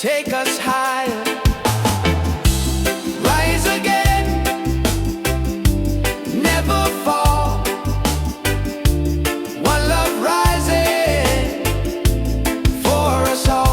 take us higher. Rise again, never fall. One love rising for us all.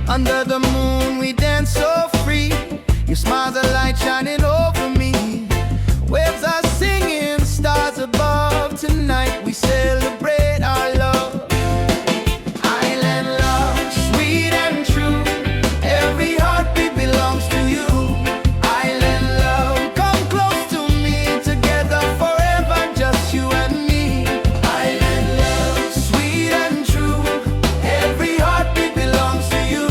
Under the moon we dance so free. Your smile's a light shining over me. Waves are singing, stars above. Tonight we celebrate our love. Island love, sweet and true. Every heartbeat belongs to you. Island love, come close to me. Together forever, just you and me. Island love, sweet and true. Every heartbeat belongs to you.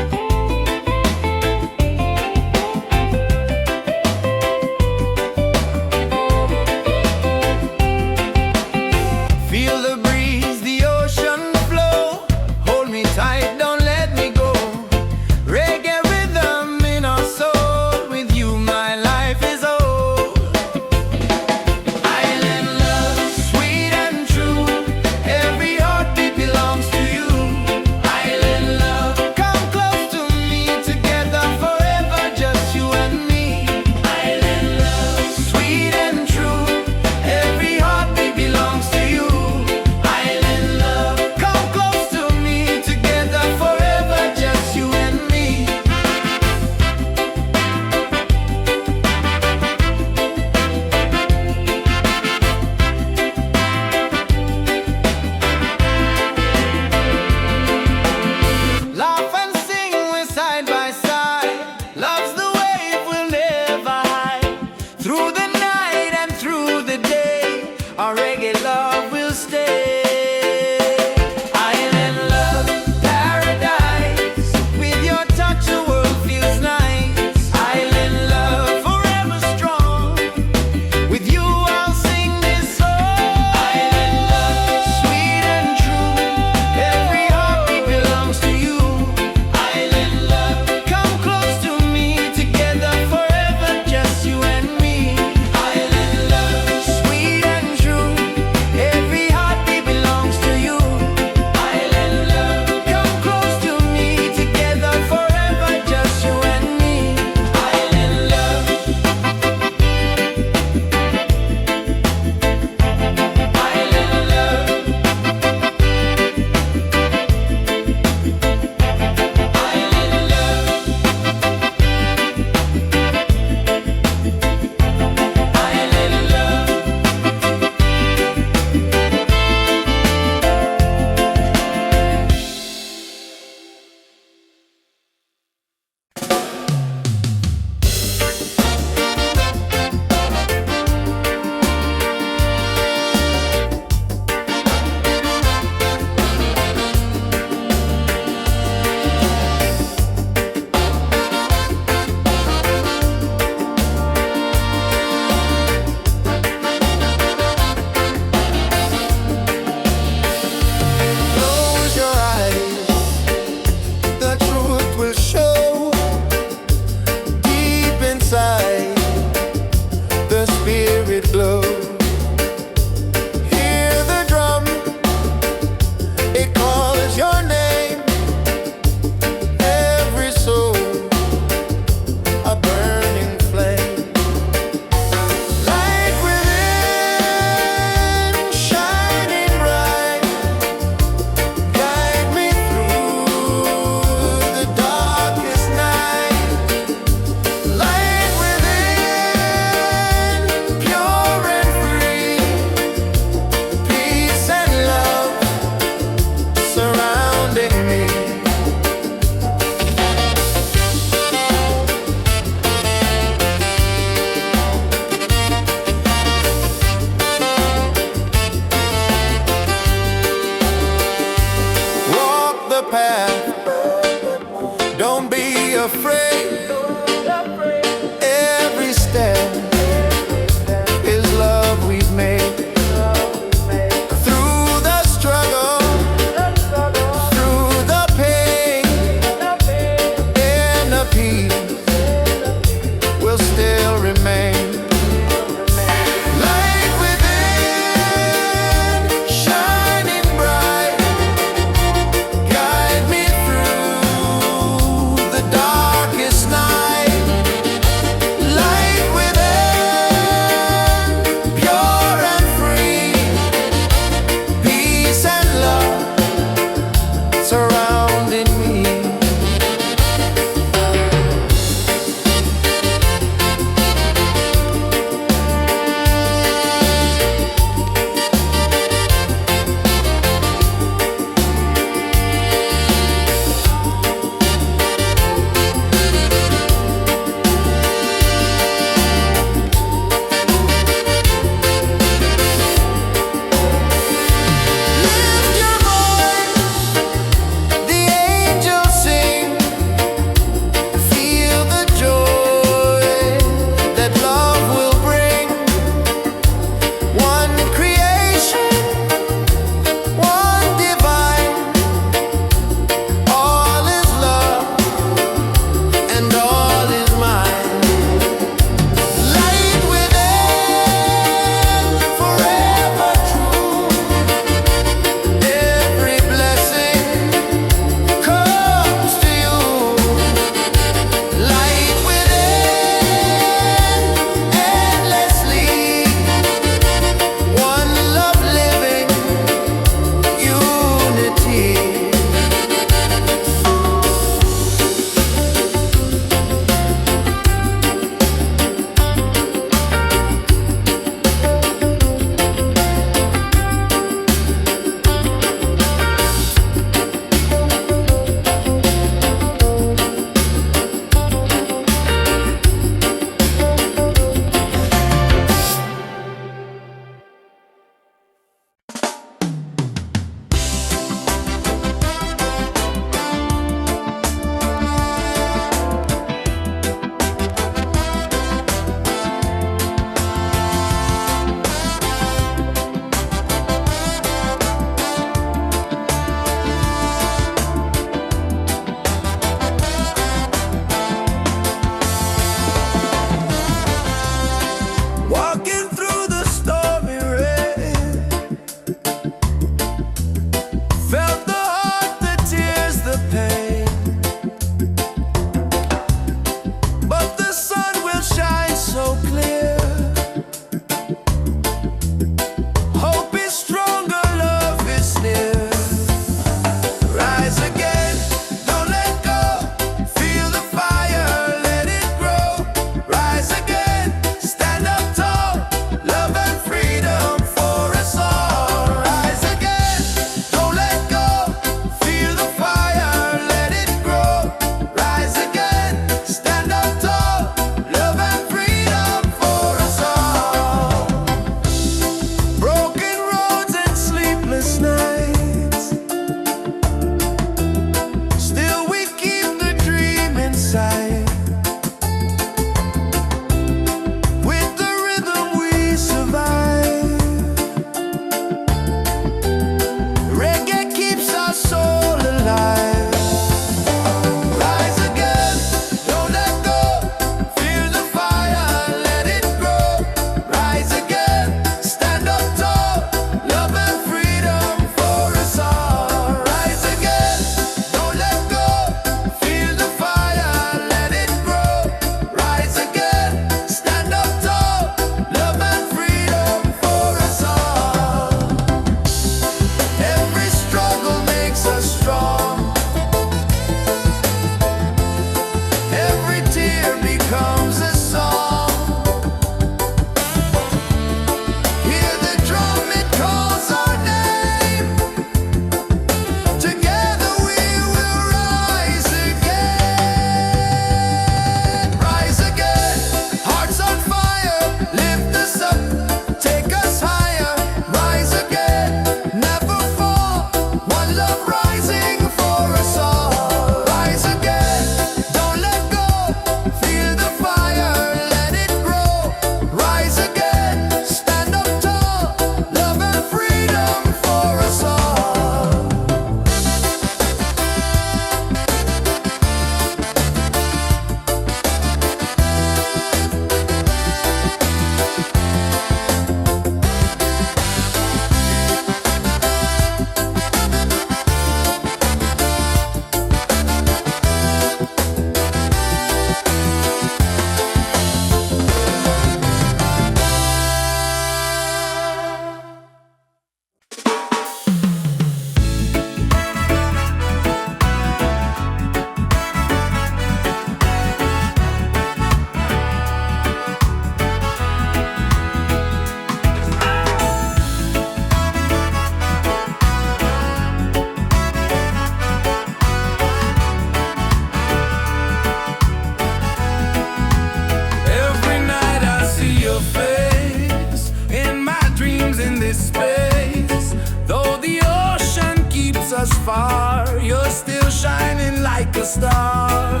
star.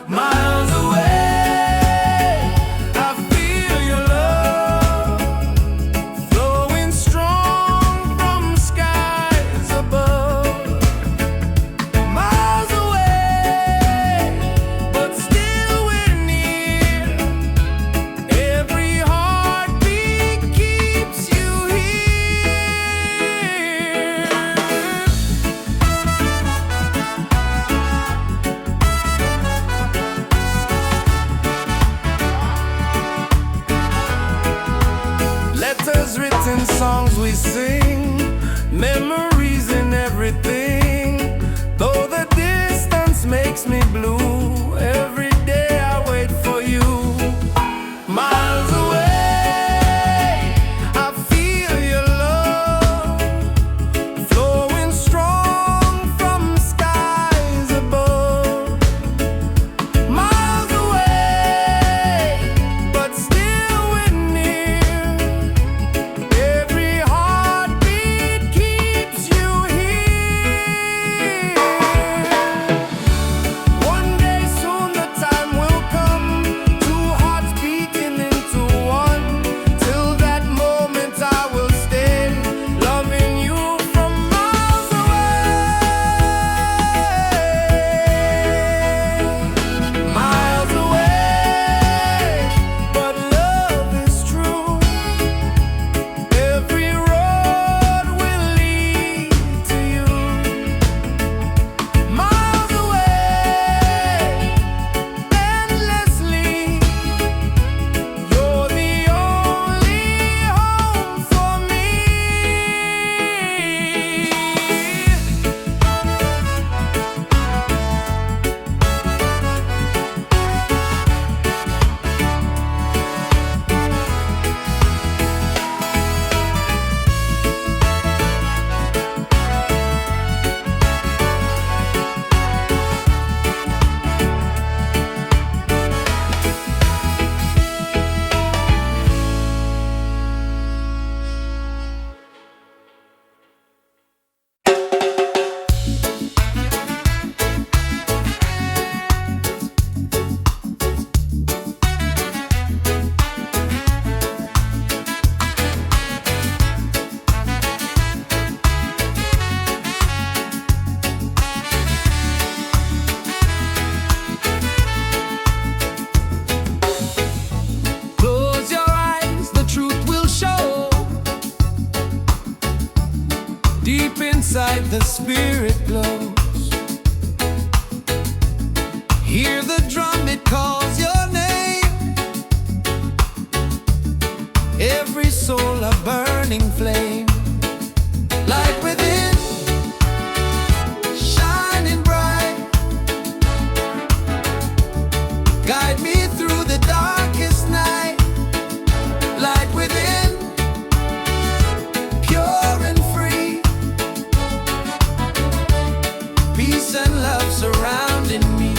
Miles away, I feel your love flowing strong from skies above. Miles away, but still we're near. Every heartbeat keeps you here. Letters written, songs we sing, memories in everything. Though the distance makes me blue, every day I wait for you. Miles away, I feel your love flowing strong from skies above. Miles away, but still we're near. Every heartbeat keeps you here. One day soon the time will come, two hearts beating into one. Till that moment I will stay, loving you from miles away. Miles away, but love is true. Every road will lead to you. Miles away, endlessly. You're the only home for me. Close your eyes, the truth will show. Deep inside the spirit glows. Hear the drum, it calls your name. Every soul a burning flame. Light within, shining bright. Guide me through the darkest night. Light within, pure and free. Peace and love surrounding me.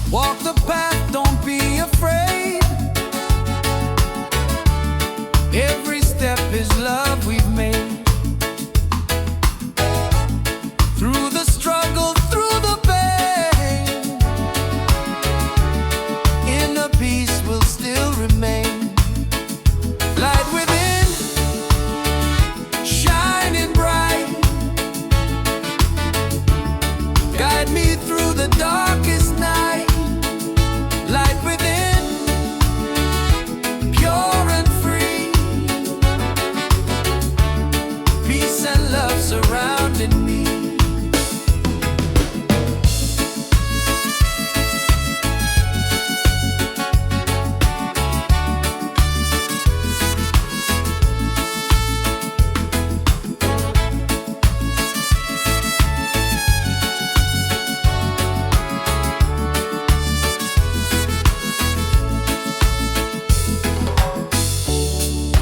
Walk the path, don't be afraid. Every step is love we've made. Through the struggle, through the pain, inner peace will still remain. Light within, shining bright. Guide me through the darkest night. Light within, pure and free. Peace and love surrounding me.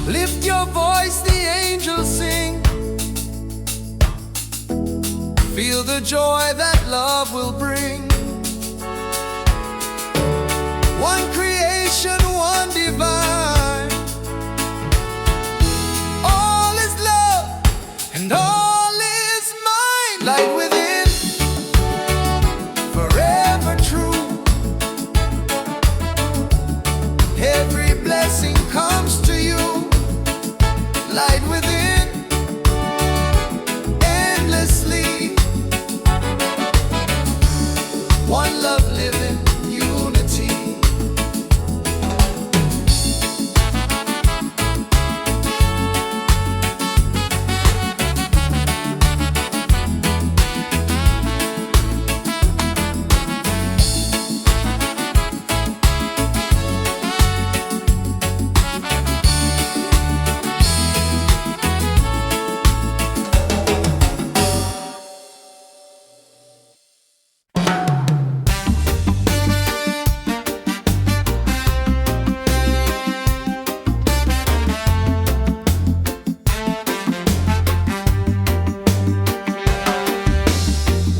Lift your voice, the angels sing. Feel the joy that love will bring. within, endlessly. One love living, unity.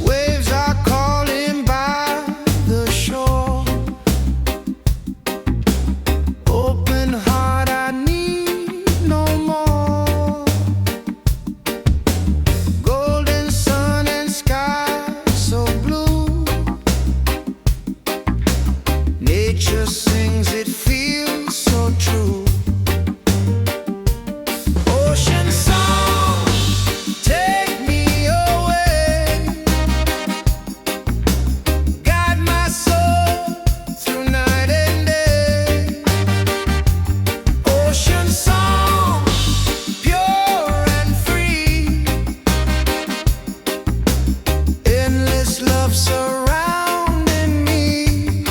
Waves are calling by the shore. Open heart, I need no more. Golden sun and sky so blue. Nature sings, it feels so true. Ocean song, take me away. Guide my soul through night and day. Ocean song, pure and free. Endless love surrounding me.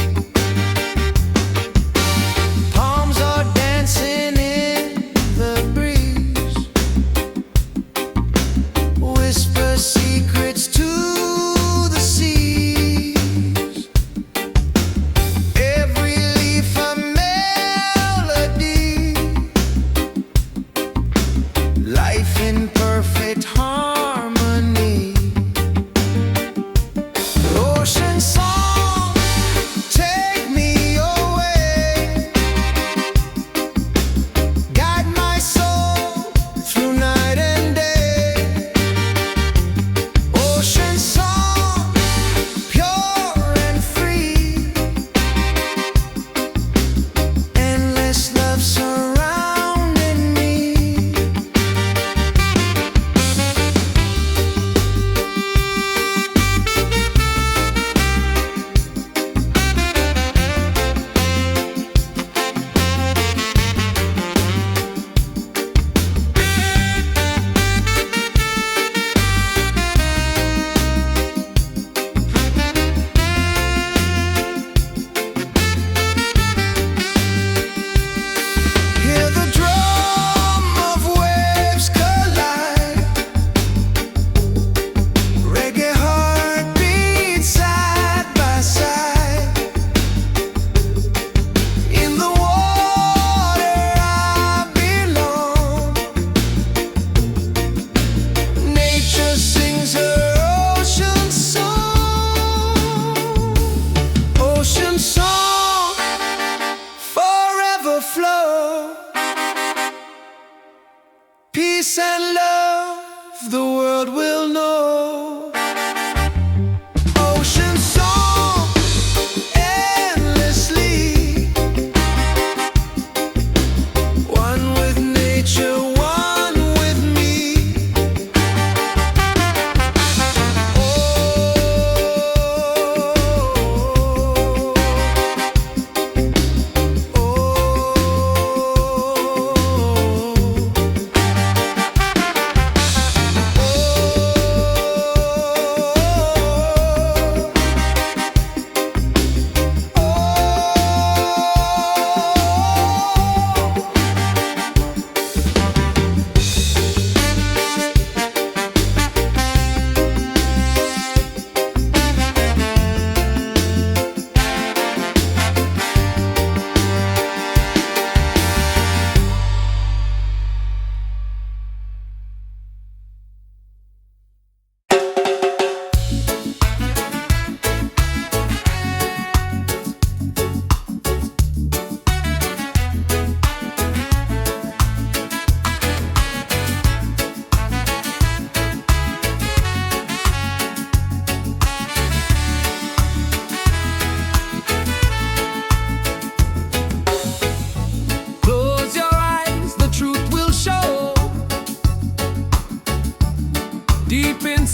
Palms are dancing in the breeze. Whisper secrets to the seas. Every leaf a melody. Life in perfect harmony. Ocean song, take me away. Guide my soul through night and day. Ocean song, pure and free. Endless love surrounding me. Hear the drum of waves collide. Reggae heartbeats side by side. In the water I belong. Nature sings her ocean song. Ocean song, forever flow. Peace and love, the world will know. Ocean song, endlessly. One with nature, one with me.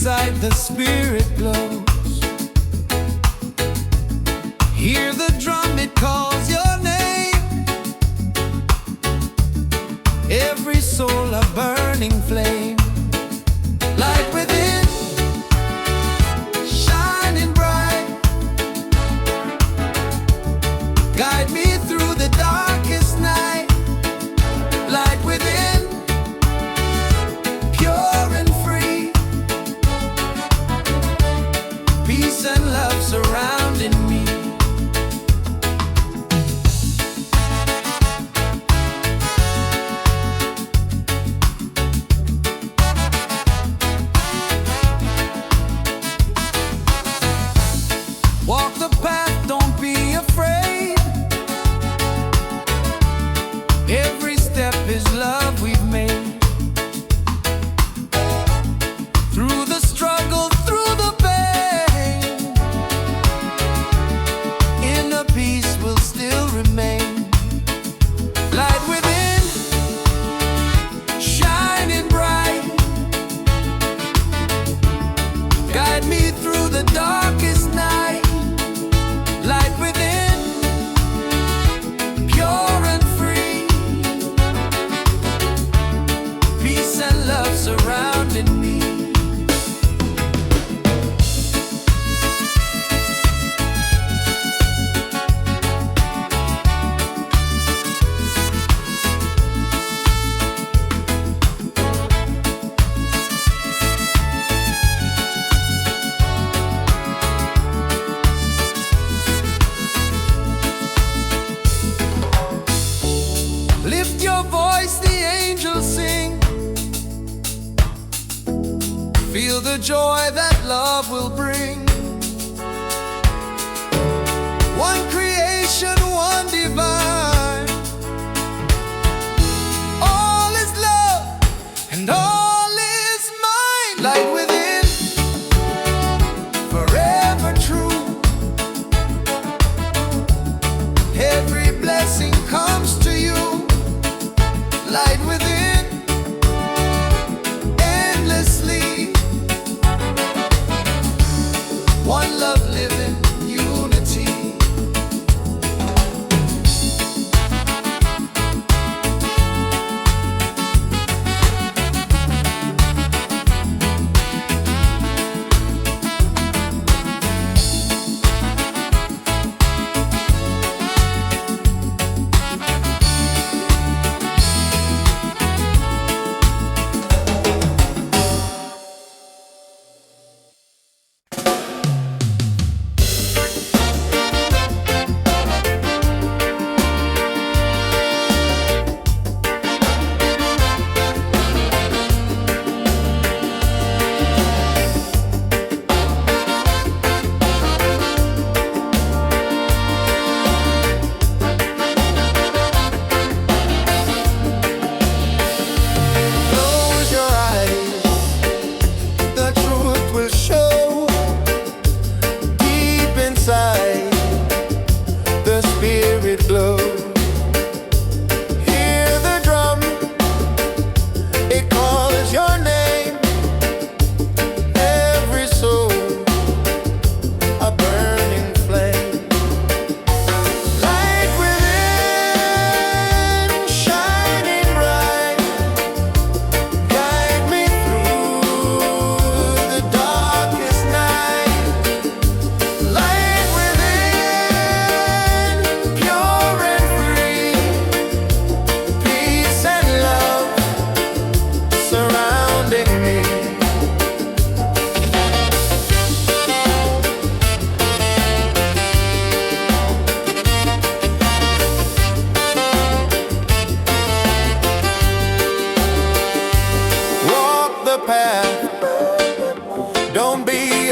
inside the spirit glows. Hear the drum, it calls your name. Every soul a burning flame. Light within, shining bright. Guide me through the darkest night. Light within, pure and free. Peace and love surrounding me. Walk the path, don't be afraid. Every step is love we've made. Through the struggle, through the pain, inner peace will still remain. Light within, shining bright. Guide me through the darkest night. Light within, pure and free. Peace and love surrounding me. Lift your voice, the angels sing. Feel the joy that love will bring. One creation, one divine. All is love and all is mine. Light within, forever true. Every blessing comes to you. Light within, endlessly. One love living, unity.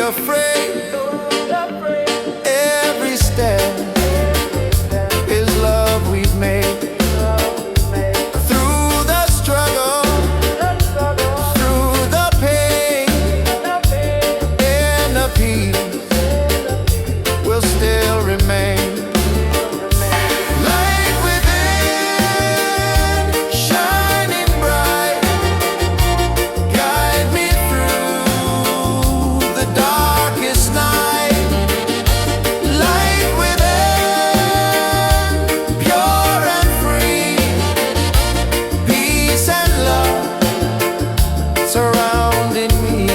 afraid. Every step is love we've made. Through the struggle, through the pain, inner peace will still remain. Light within, shining bright, guide me through surrounding me.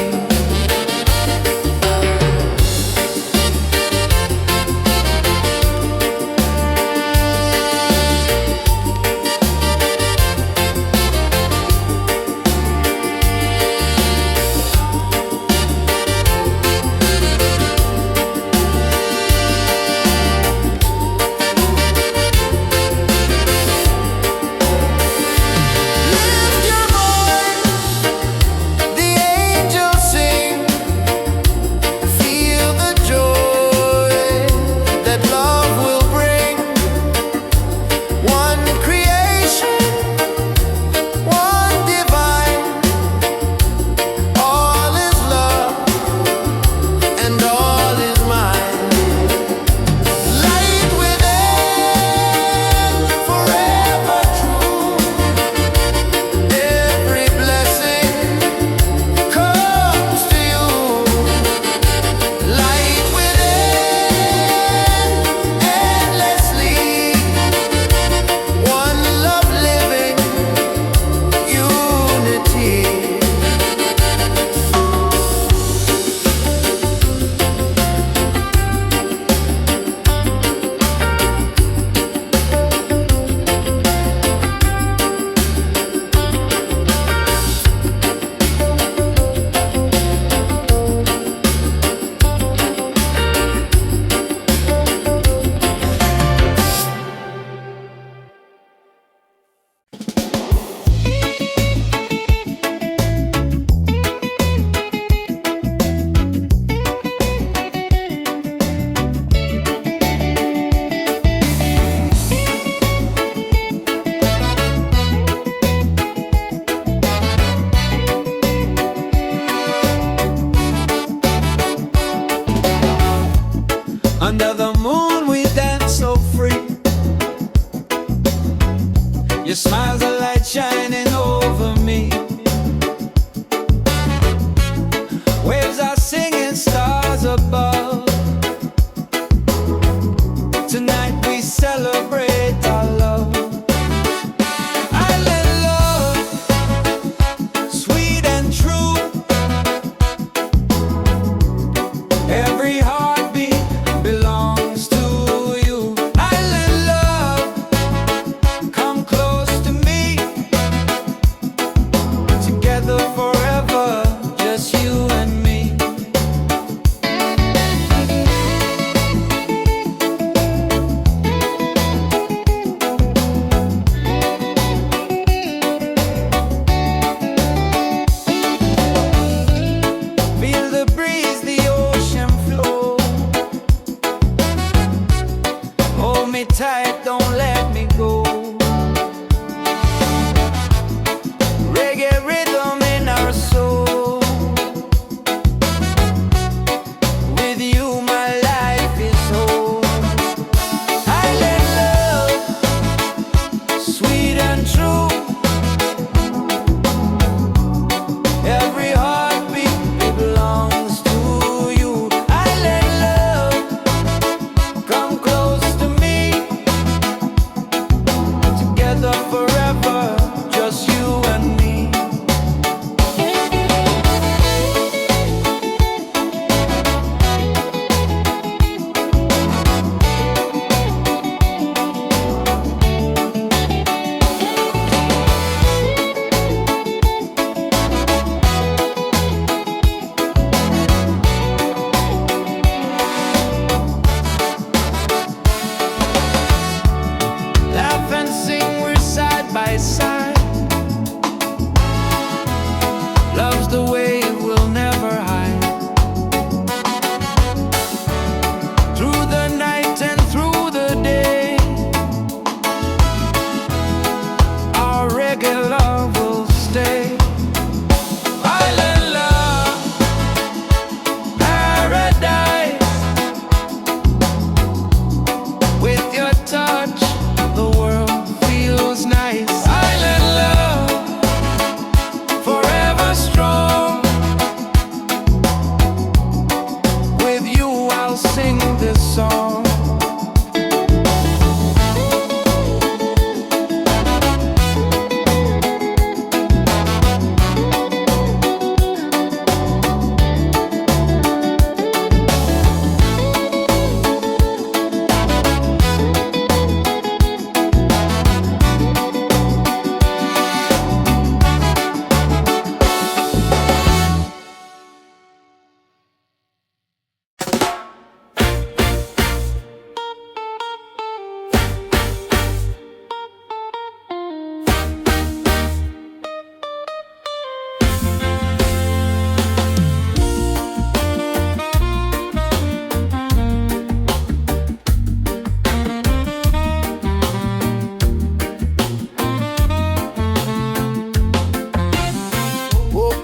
Lift your voice, the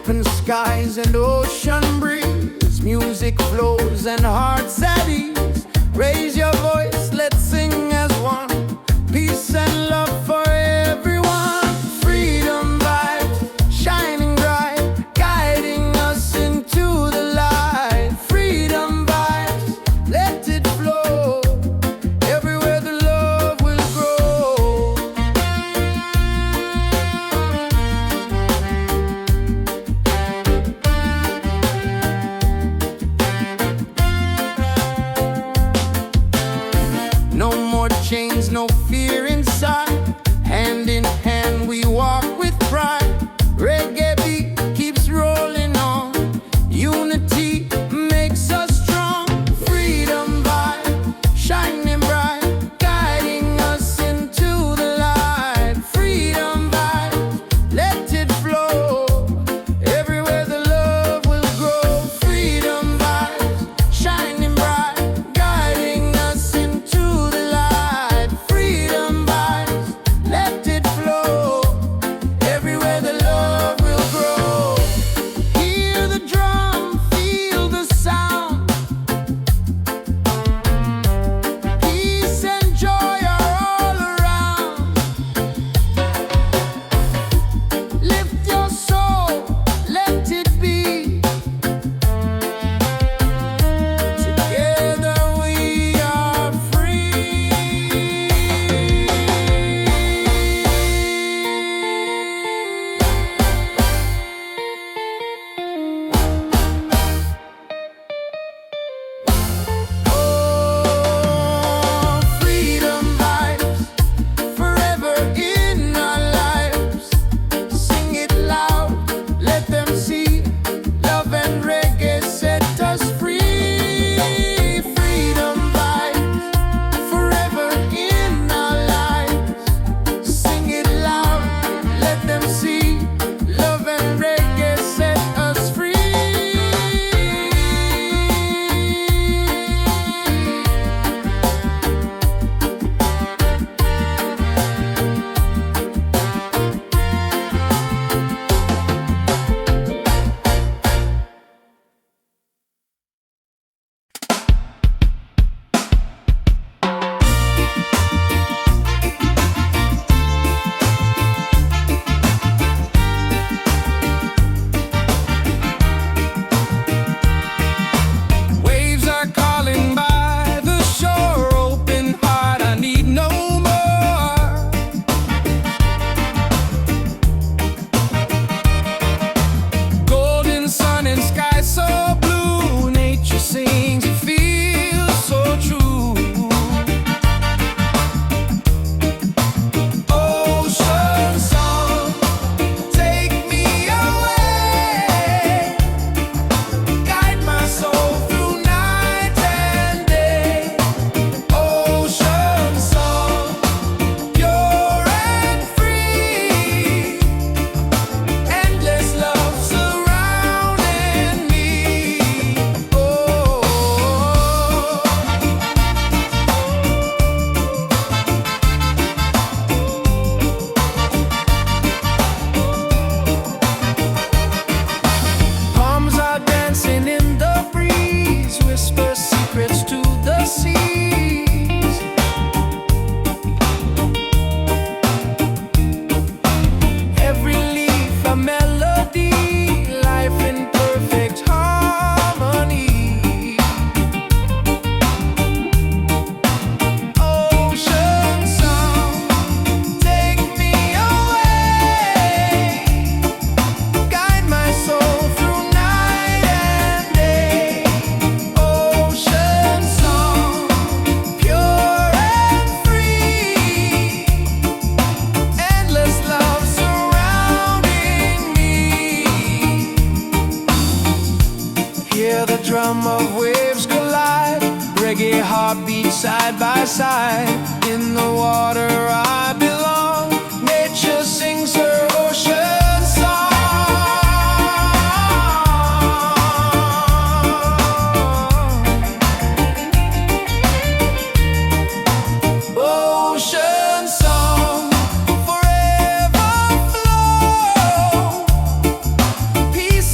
open skies and ocean breeze, music flows and hearts at ease. Raise your voice, let's sing as one. Peace and love for everyone. Freedom vibes, shining bright, guiding us into the light. Freedom vibes, let it flow. Everywhere the love will grow. No more chains, no fear inside. Hand in hand we walk with pride. Reggae beat keeps rolling on. Unity makes us strong. Freedom vibe, shining bright, guiding us into the light. Freedom vibe, let it flow. Everywhere the love will grow. Freedom vibes, shining bright, guiding us into the light. Freedom vibes, let it flow. Everywhere the love will grow. Hear the drum, feel the sound. Peace and joy are all around. Lift your soul, let it be. Together we are free. Oh, freedom vibes, forever in our lives. Sing it loud, let them see. Love and reggae set us free. Freedom vibes, forever in our lives. Sing it loud, let them see. Love and reggae set us free. Waves are calling by the shore. Open heart, I need no more. Golden sun and sky so blue. Nature sings, it feels so true. Ocean song, take me away. Guide my soul through night and day. Ocean song, pure and free. Endless love surrounding me. Oh. Palms are dancing in the breeze, whisper secrets to the seas. Every leaf a melody, life in perfect harmony. Ocean song, take me away. Guide my soul through night and day. Ocean song, pure and free. Endless love surrounding me. Hear the drum of waves collide. Reggae heartbeat side by side. In the water I belong. Nature sings her ocean song. Ocean song, forever flow. Peace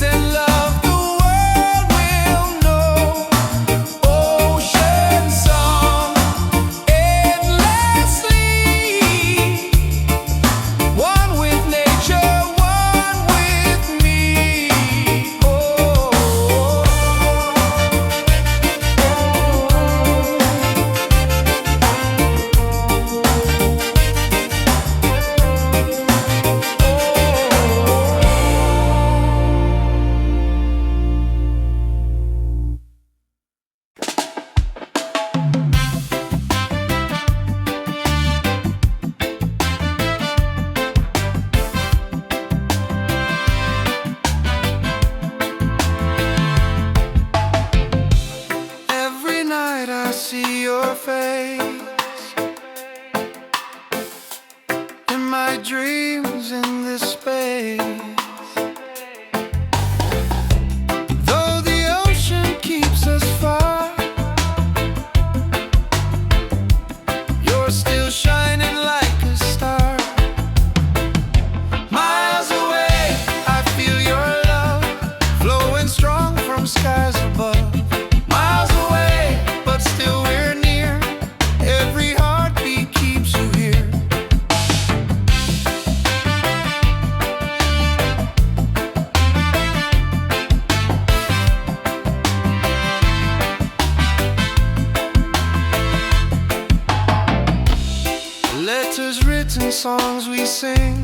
songs we sing,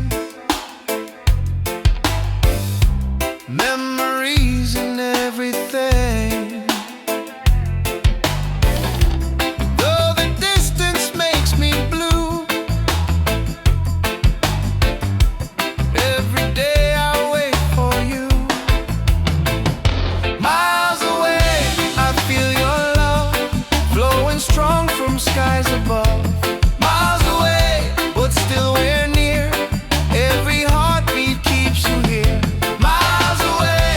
memories and everything. Though the distance makes me blue, every day I wait for you. Miles away, I feel your love flowing strong from skies above. Miles away, but still we're near. Every heartbeat keeps you here. Miles away.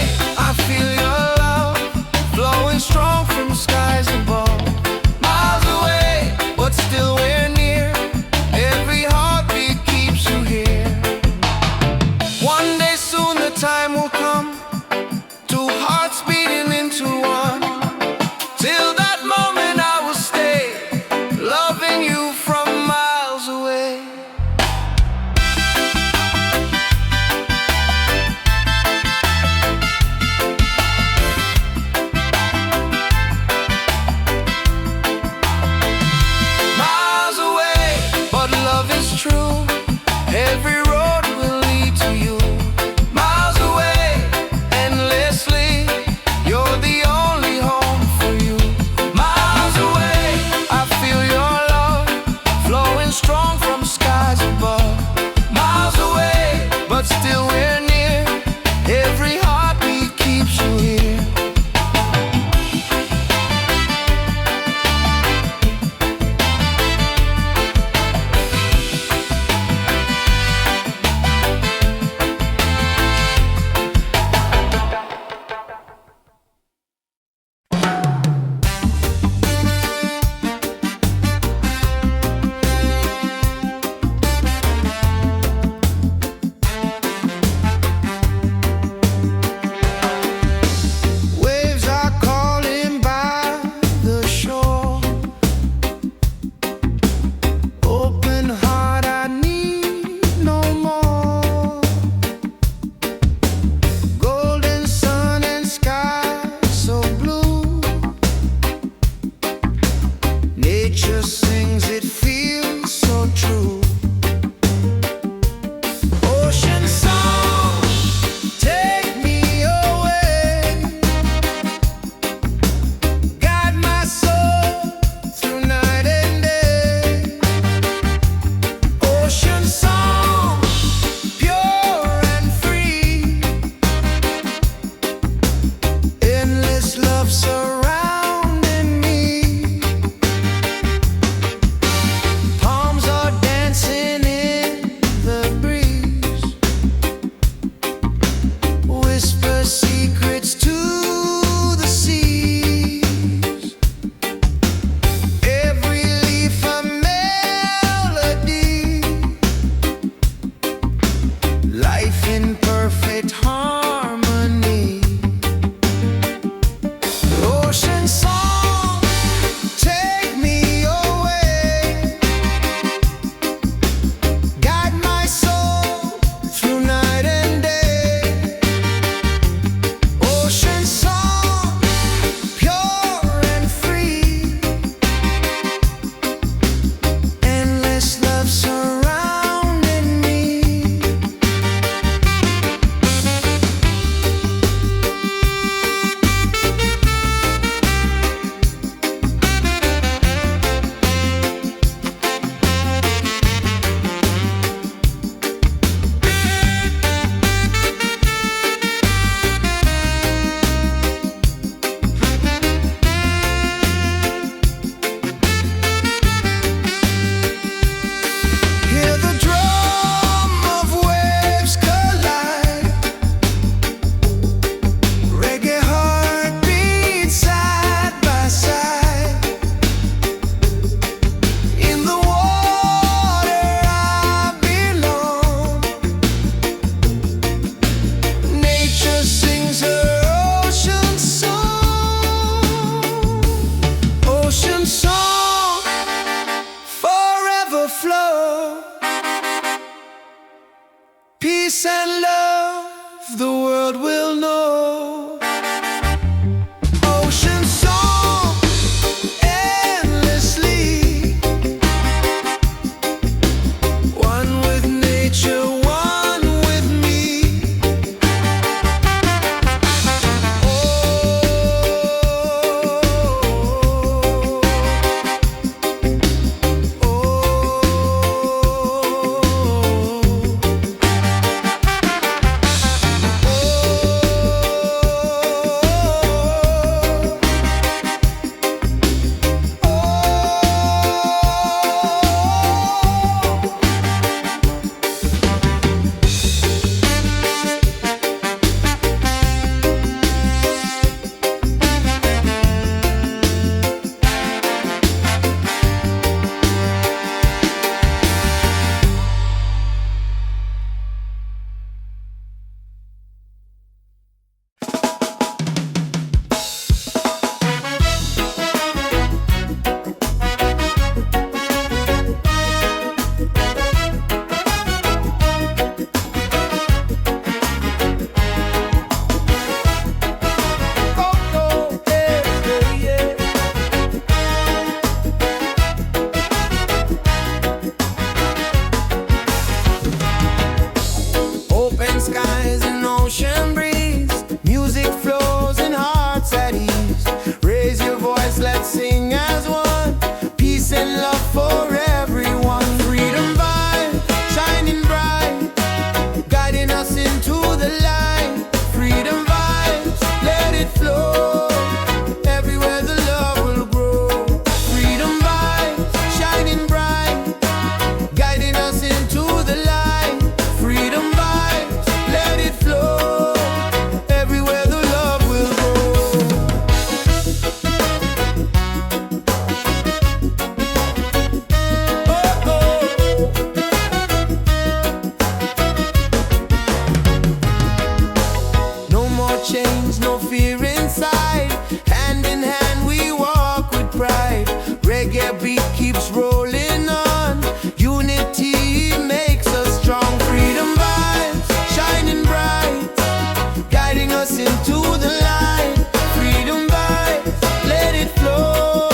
change, no fear inside. Hand in hand we walk with pride. Reggae beat keeps rolling on. Unity makes us strong. Freedom vibes shining bright, guiding us into the light. Freedom vibes, let it flow.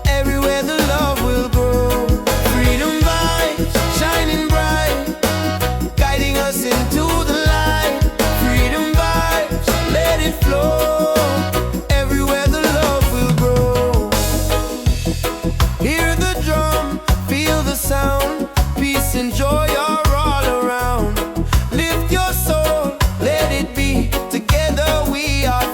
Everywhere the love will grow. Freedom vibes shining bright, guiding us into the light. Freedom vibes, let it flow. Everywhere the love will grow. Hear the drum, feel the sound. Peace and joy are all around. Lift your soul, let it be. Together we are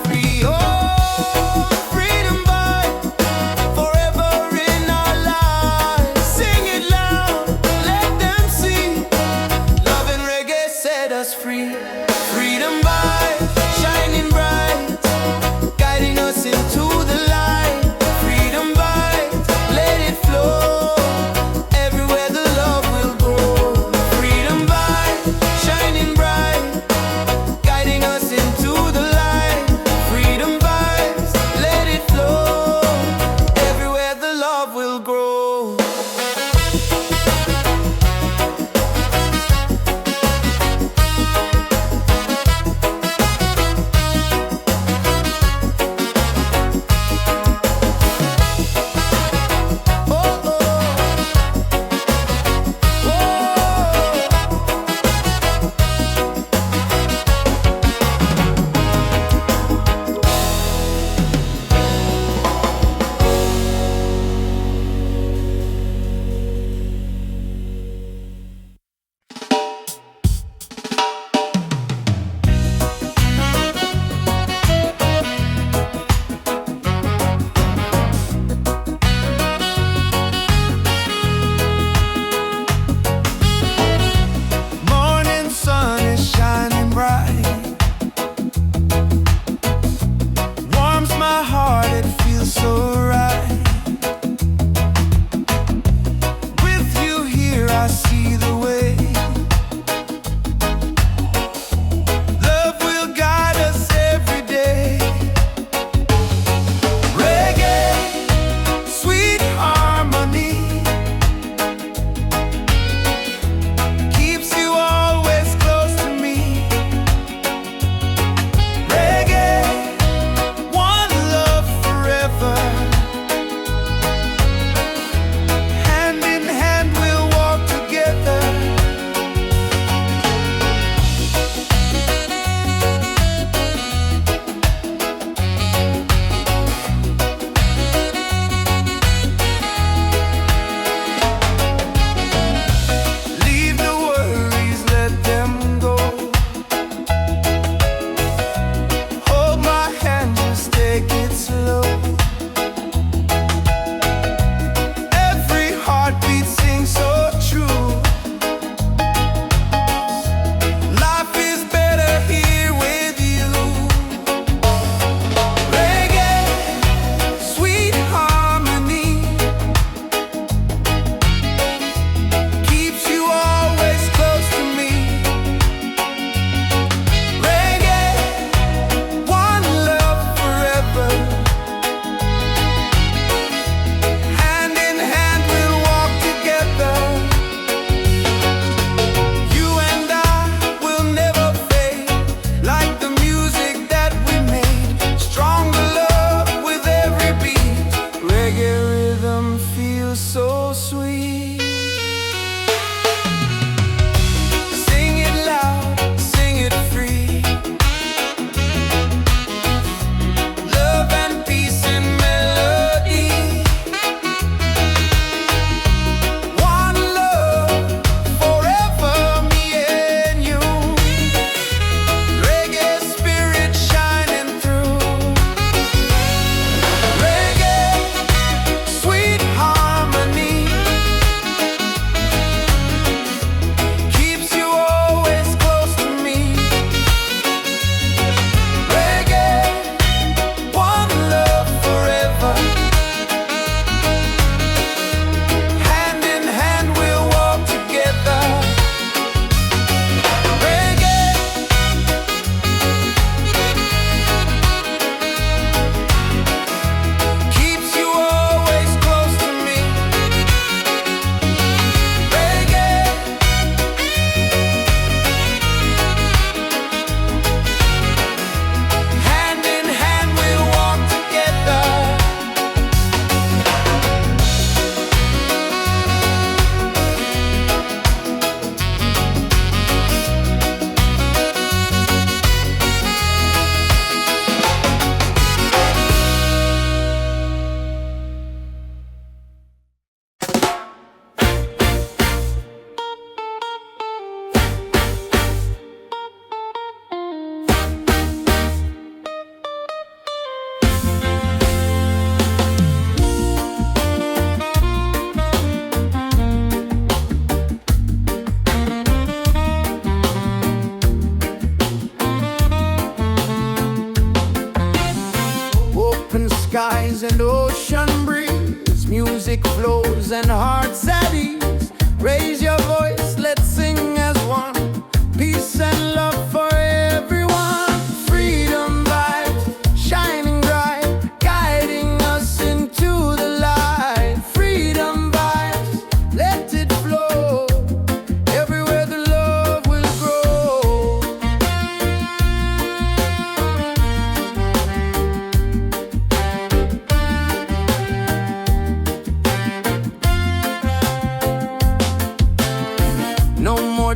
skies and ocean breeze. Music flows and hearts at ease. Raise your voice, let's sing as one. Peace and love for everyone. Freedom vibes, shining bright, guiding us into the light. Freedom vibes, let it flow. Everywhere the love will grow. No more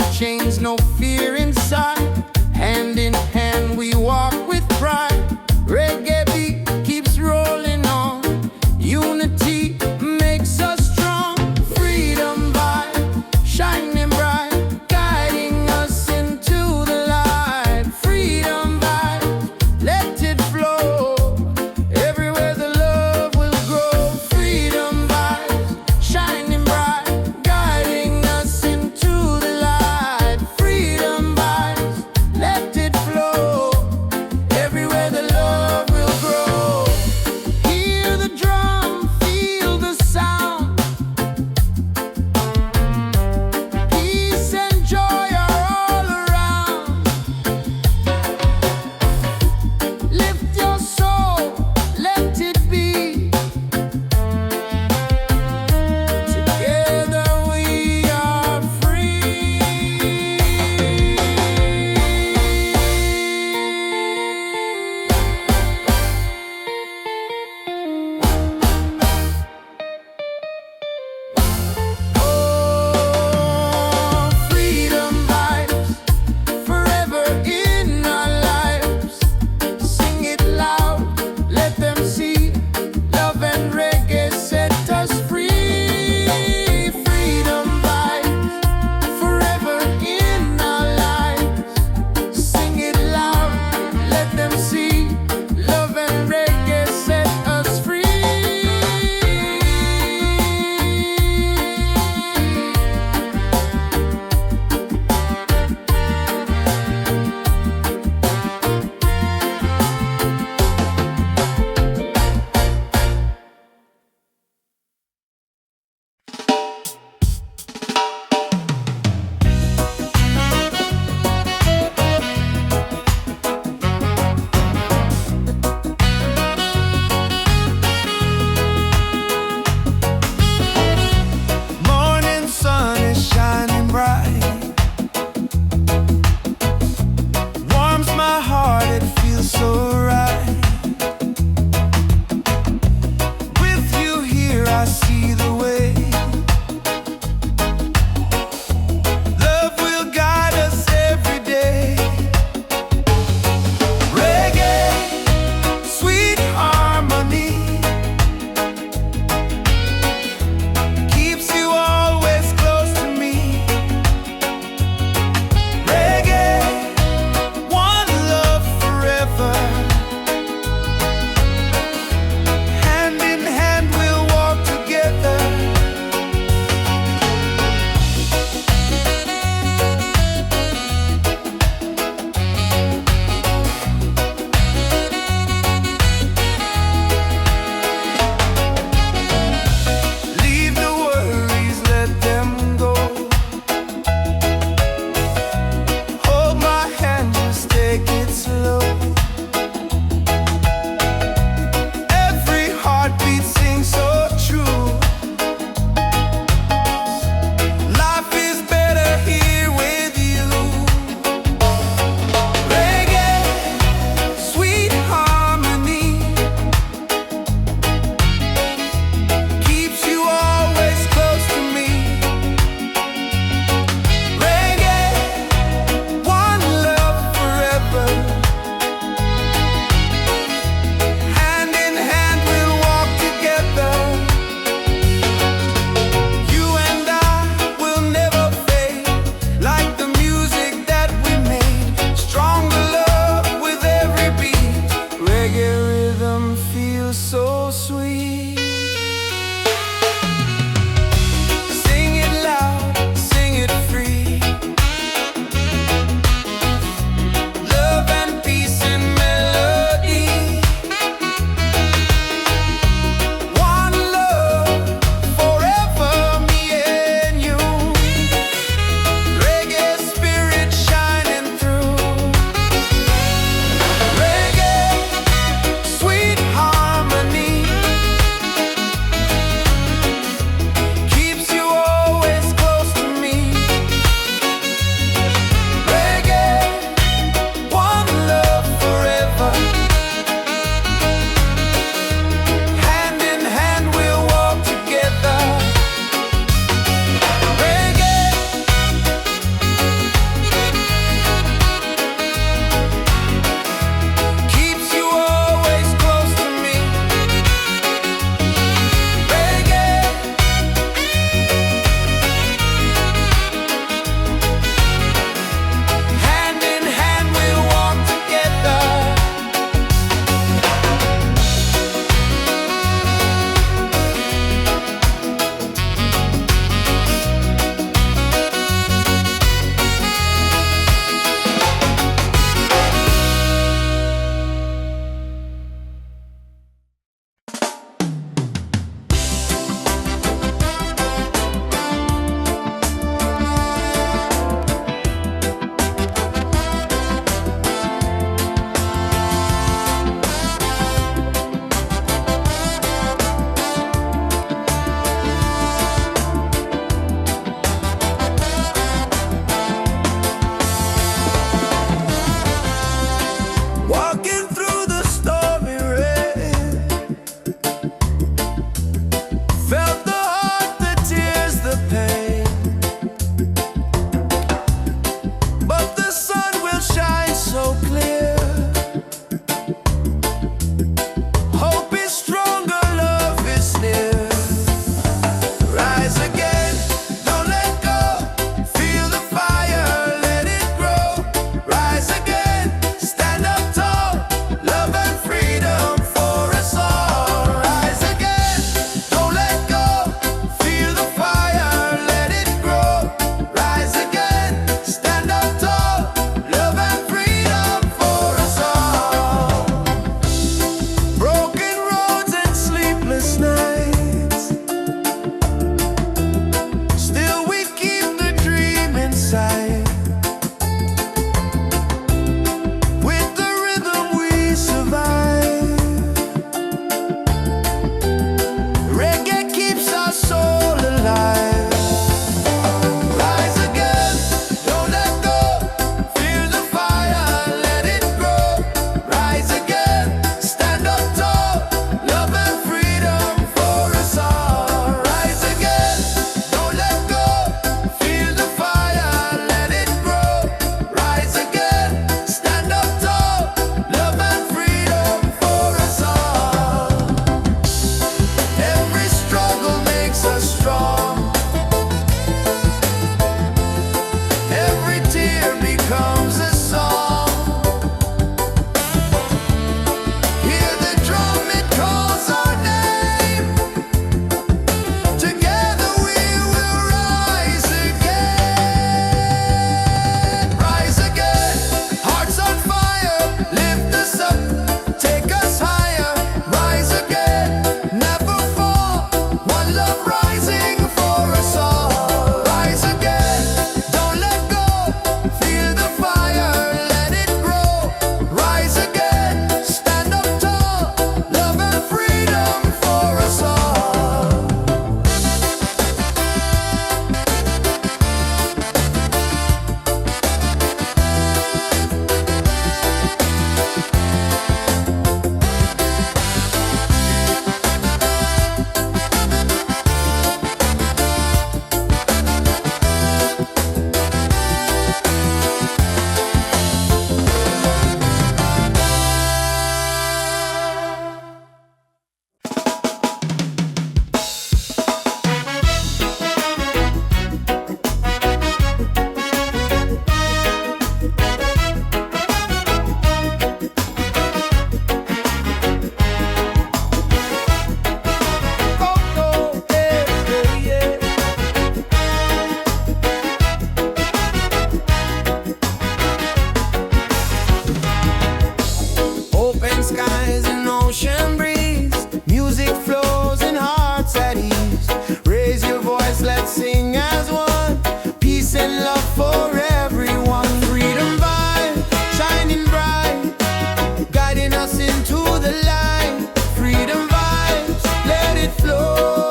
the line. Freedom vibes, let it flow.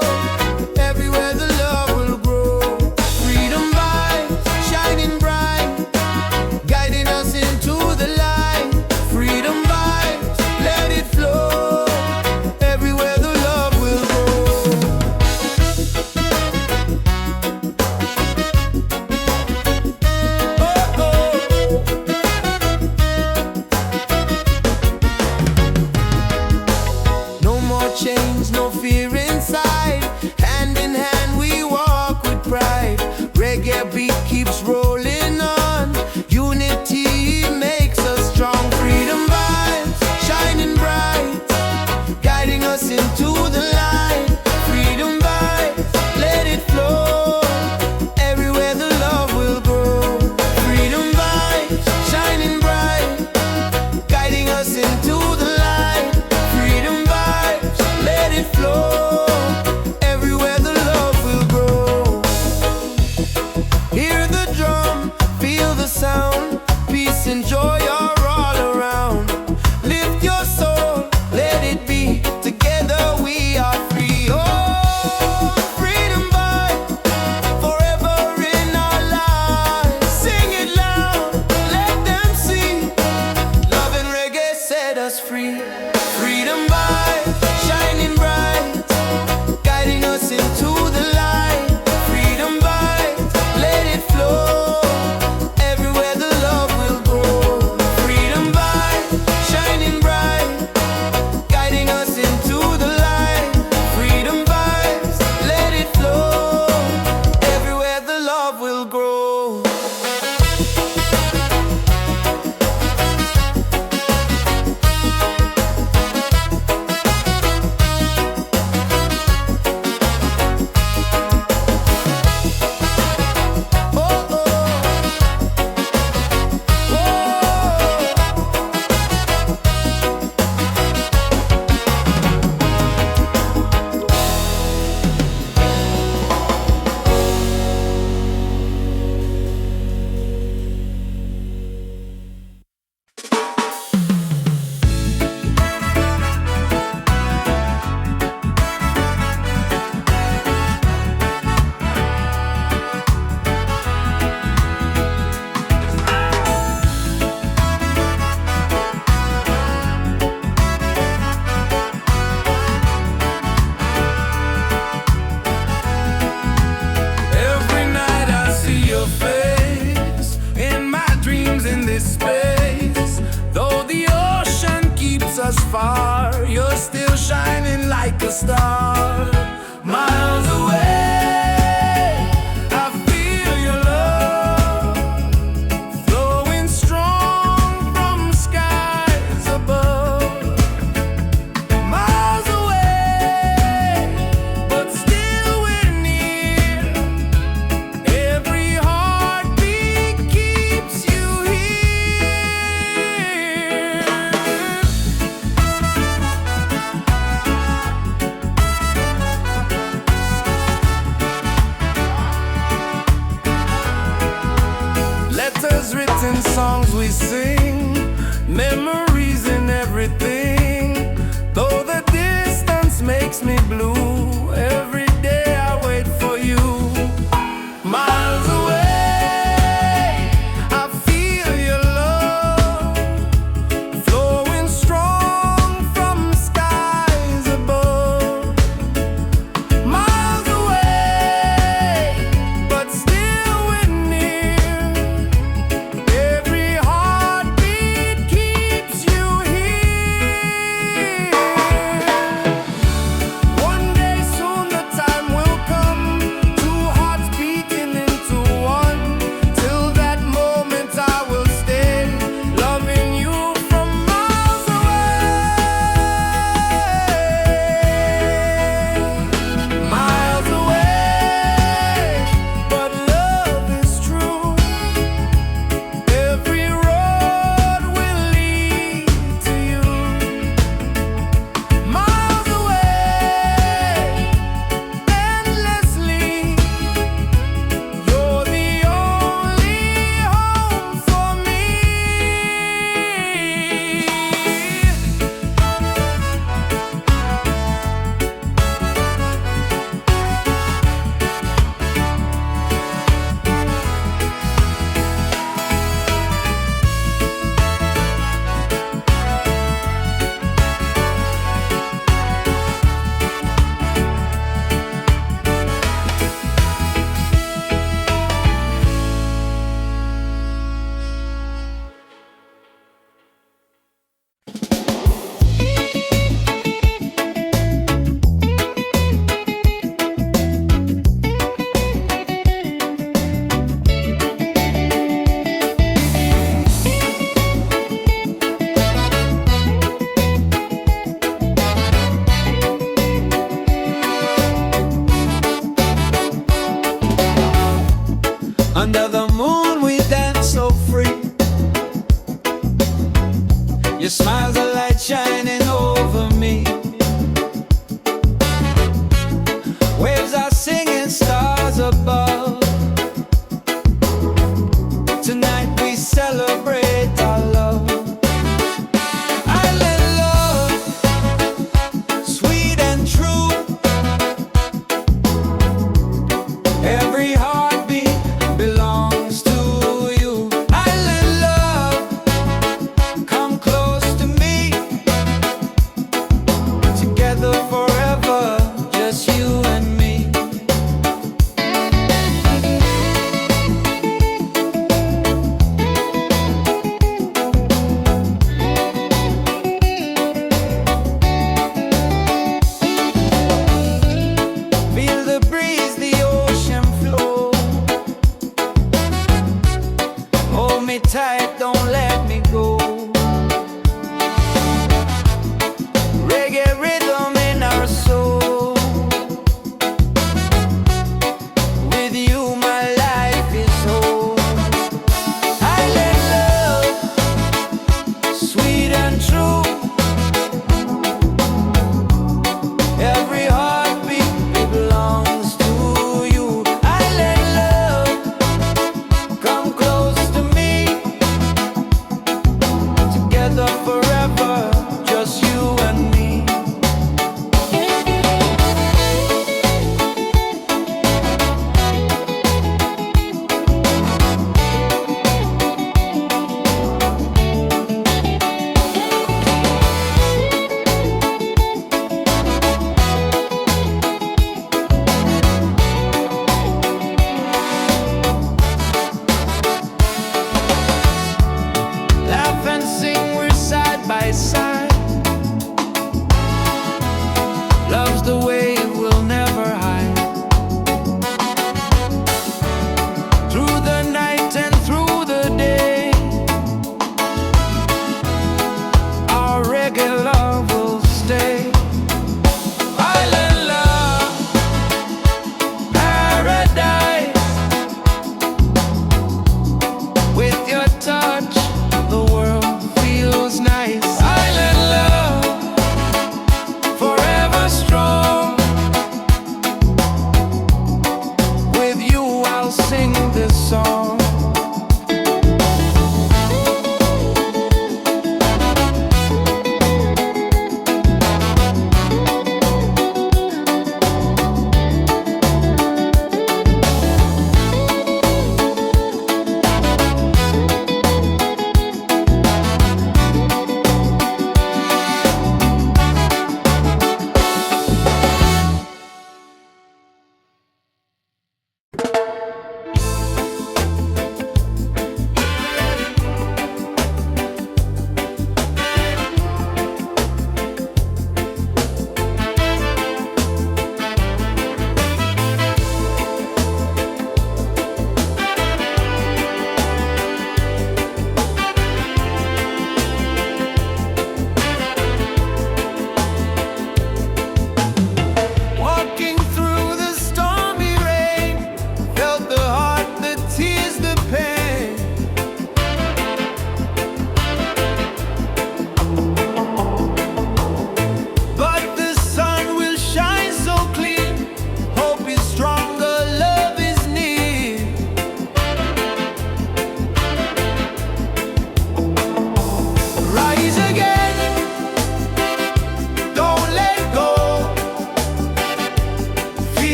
Everywhere the love will grow. Freedom vibes, shining bright, guiding us into the light. Freedom vibes, let it flow. Everywhere the love will grow. Oh, oh. No more chains, no fear inside. Hand in hand we walk with pride. Reggae beat keeps rolling on. Unity makes us strong. Freedom vibes, shining bright, guiding us into the light. Freedom vibes, let it flow. Everywhere the love will grow. Freedom vibes, shining bright, guiding us into the light. Freedom vibes, let it flow. Everywhere the love will grow. Hear the drum, feel the sound. Peace and joy are all around. Lift your soul, let it be. Together we are free. Oh, freedom vibe, forever in our lives. Sing it loud, let them see. Love and reggae set us free. Freedom vibe, shining bright, guiding us into the light. Freedom vibe, let it flow. Everywhere the love will grow. Freedom vibe, shining bright, guiding us into the light. Freedom vibes, let it flow. Everywhere the love will grow. Oh, oh. Every night I see your face in my dreams in this space. Though the ocean keeps us far, you're still shining like a star. Miles away, I feel your love flowing strong from skies above. Miles away, but still we're near. Every heartbeat keeps you here. Letters written, songs we sing, memories in everything. Though the distance makes me blue, every day I wait for you. Miles away, I feel your love flowing strong from skies above. Miles away, but still we're near. Every heartbeat keeps you here. One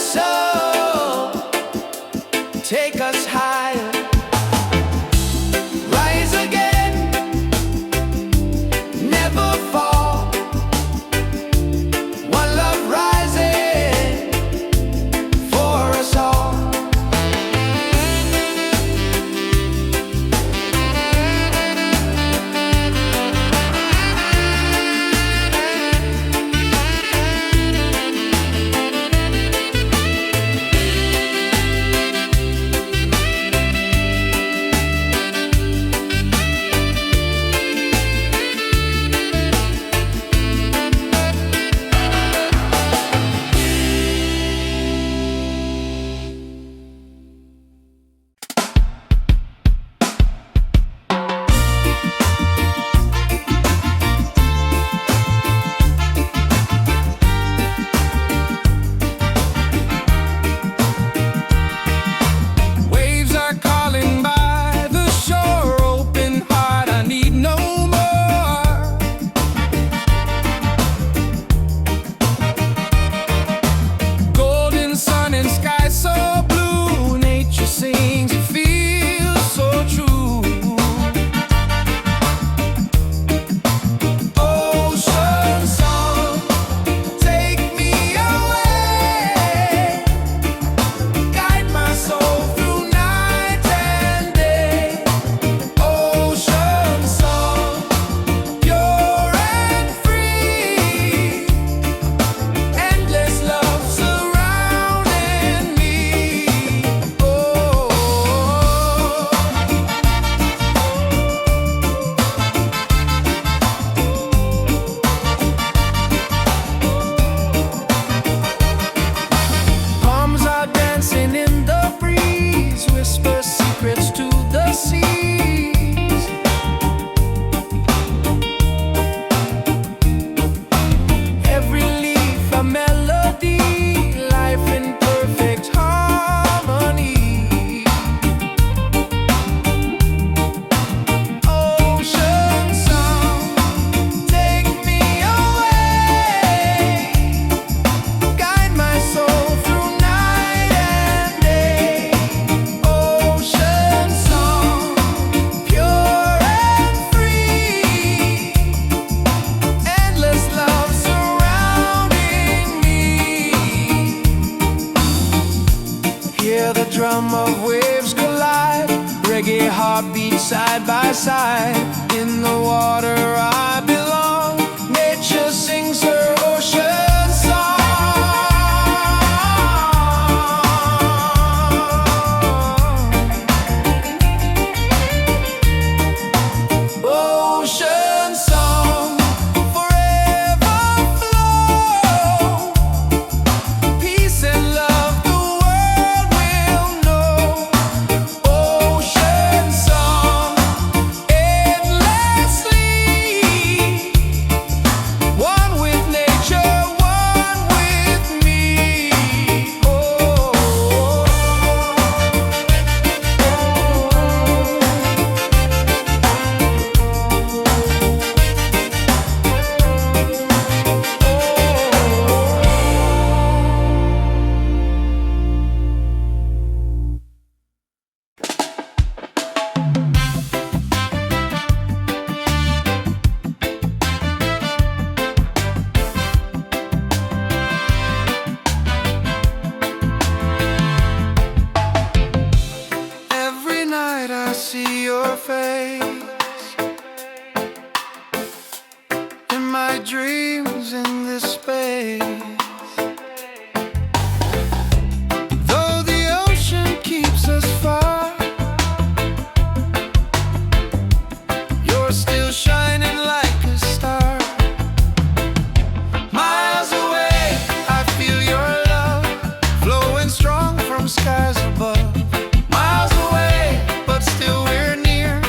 soul, take us higher, rise again, never fall. One love rising for us all. Drum of waves collide, reggae heartbeats side by side. In the water I belong, nature sings her ocean song. Ocean song, forever flow, peace and love. See your face in my dreams in this space. Though the ocean keeps us far, you're still shining like a star. Miles away, I feel your love flowing strong from skies above. Miles away, but still we're near.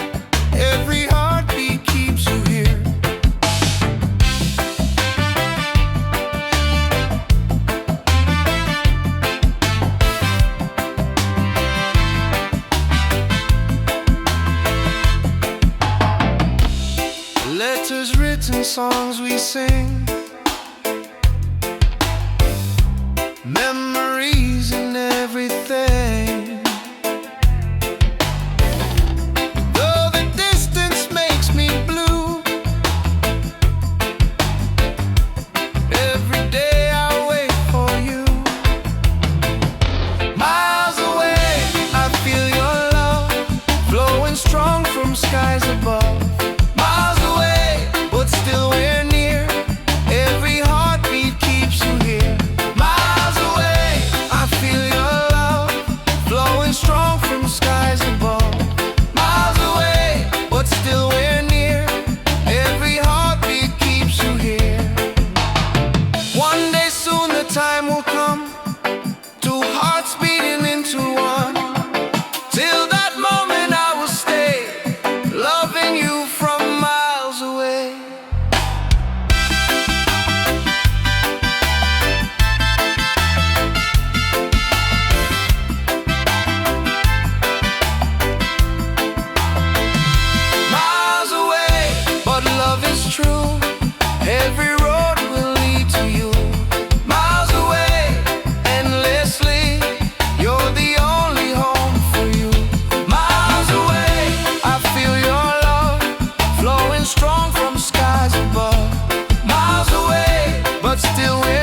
Every heartbeat keeps you here. Letters written, songs we sing, memories still we're